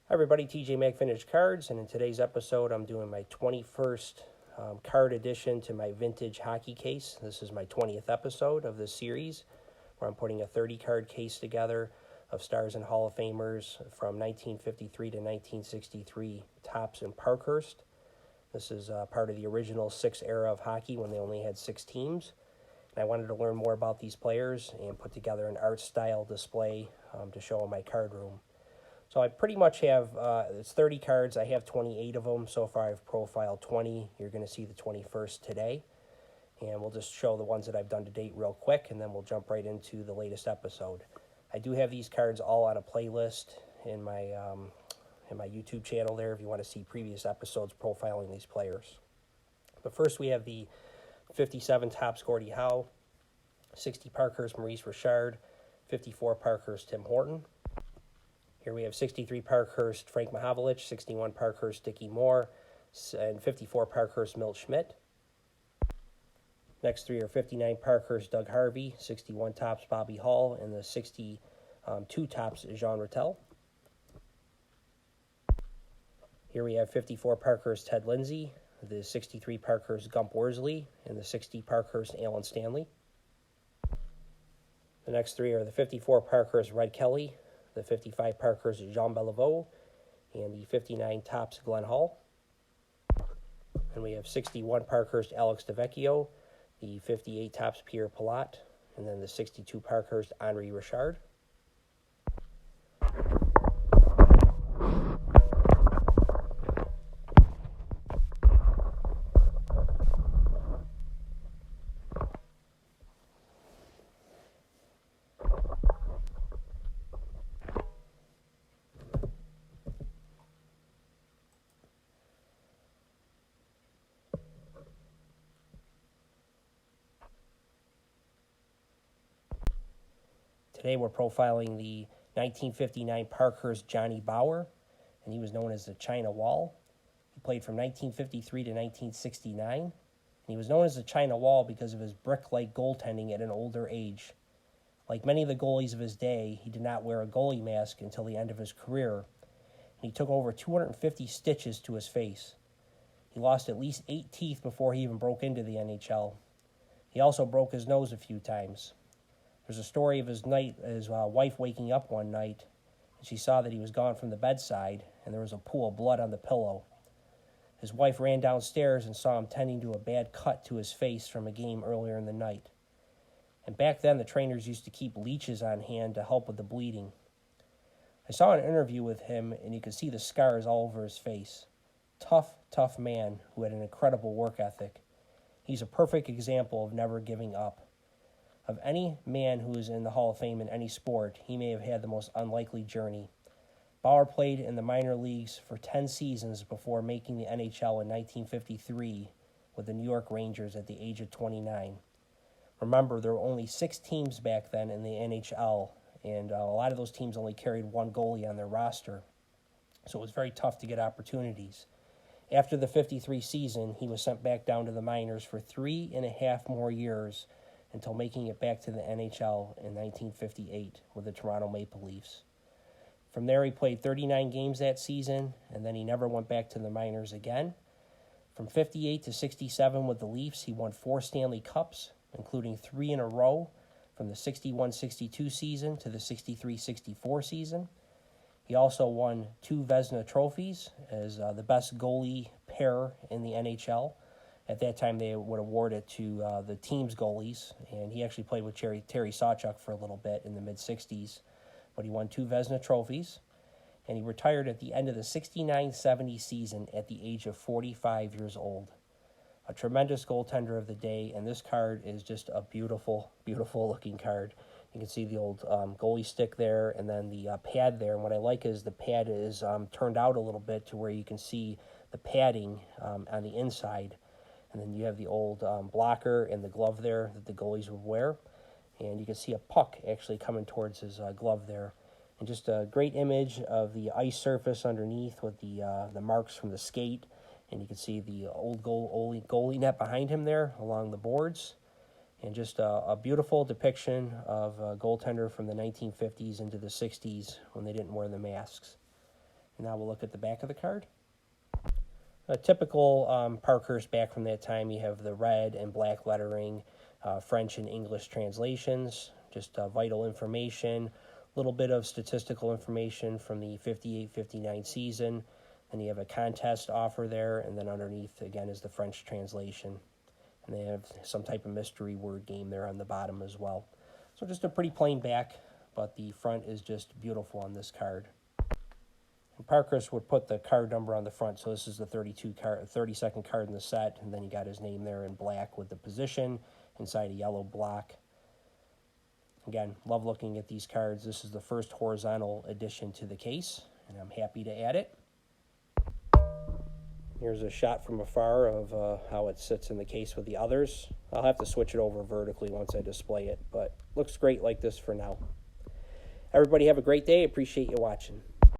Hi everybody, TJ Mac Vintage Cards, and in today's episode I'm doing my 21st card addition to my vintage hockey case. This is my 20th episode of this series where I'm putting a 30 card case together of Stars and Hall of Famers from 1953 to 1963 Topps and Parkhurst. This is part of the original 6 era of hockey when they only had 6 teams. And I wanted to learn more about these players and put together an art style display to show in my card room. So I pretty much have, it's 30 cards. I have 28 of them. So far I've profiled 20. You're going to see the 21st today. And we'll just show the ones that I've done to date real quick, and then we'll jump right into the latest episode. I do have these cards all on a playlist in my YouTube channel there if you want to see previous episodes profiling these players. But first we have the 57 Topps Gordie Howe, 60 Parkhurst Maurice Richard, 54 Parkhurst Tim Horton. Here we have 63 Parkhurst Frank Mahovlich, 61 Parkhurst Dickie Moore, and 54 Parkhurst Milt Schmidt. Next three are 59 Parkhurst Doug Harvey, 61 Topps Bobby Hull, and the 62 Topps Jean Rattel. Here we have 54 Parkhurst Ted Lindsay, the 63 Parkhurst Gump Worsley, and the 60 Parkhurst Alan Stanley. The next three are the 54 Parkhurst Red Kelly, the 55 Parkhurst Jean Beliveau, and the 59 Topps Glenn Hall. And we have 61 Parkhurst Alex DeVecchio, the 58 Topps Pierre Palat, and then the 62 Parkhurst Henri Richard. Today we're profiling the 1959 Parkhurst Johnny Bauer, and he was known as the China Wall. He played from 1953 to 1969, and he was known as the China Wall because of his brick-like goaltending at an older age. Like many of the goalies of his day, he did not wear a goalie mask until the end of his career, and he took over 250 stitches to his face. He lost at least 8 teeth before he even broke into the NHL. He also broke his nose a few times. There's a story of his wife waking up one night, and she saw that he was gone from the bedside, and there was a pool of blood on the pillow. His wife ran downstairs and saw him tending to a bad cut to his face from a game earlier in the night. And back then, the trainers used to keep leeches on hand to help with the bleeding. I saw an interview with him, and you could see the scars all over his face. Tough man who had an incredible work ethic. He's a perfect example of never giving up. Of any man who is in the Hall of Fame in any sport, he may have had the most unlikely journey. Bauer played in the minor leagues for 10 seasons before making the NHL in 1953 with the New York Rangers at the age of 29. Remember, there were only 6 teams back then in the NHL, and a lot of those teams only carried one goalie on their roster. So it was very tough to get opportunities. After the 53 season, he was sent back down to the minors for 3.5 more years until making it back to the NHL in 1958 with the Toronto Maple Leafs. From there, he played 39 games that season, and then he never went back to the minors again. From 58 to 67 with the Leafs, he won 4 Stanley Cups, including 3 in a row from the 61-62 season to the 63-64 season. He also won 2 Vezina trophies as the best goalie pair in the NHL. At that time, they would award it to the team's goalies, and he actually played with Terry Sawchuk for a little bit in the mid-'60s. But he won 2 Vezina trophies, and he retired at the end of the 69-70 season at the age of 45 years old. A tremendous goaltender of the day, and this card is just a beautiful, beautiful-looking card. You can see the old goalie stick there, and then the pad there. And what I like is the pad is turned out a little bit to where you can see the padding on the inside. And then you have the old blocker and the glove there that the goalies would wear. And you can see a puck actually coming towards his glove there. And just a great image of the ice surface underneath with the marks from the skate. And you can see the old goalie net behind him there along the boards. And just a beautiful depiction of a goaltender from the 1950s into the 60s when they didn't wear the masks. Now we'll look at the back of the card. A typical Parkhurst back from that time, you have the red and black lettering, French and English translations, just vital information, a little bit of statistical information from the 58-59 season. And you have a contest offer there, and then underneath, again, is the French translation. And they have some type of mystery word game there on the bottom as well. So just a pretty plain back, but the front is just beautiful on this card. And Parkhurst would put the card number on the front, so this is the 32nd card in the set, and then he got his name there in black with the position inside a yellow block. Again, love looking at these cards. This is the first horizontal addition to the case, and I'm happy to add it. Here's a shot from afar of how it sits in the case with the others. I'll have to switch it over vertically once I display it, but looks great like this for now. Everybody have a great day. Appreciate you watching.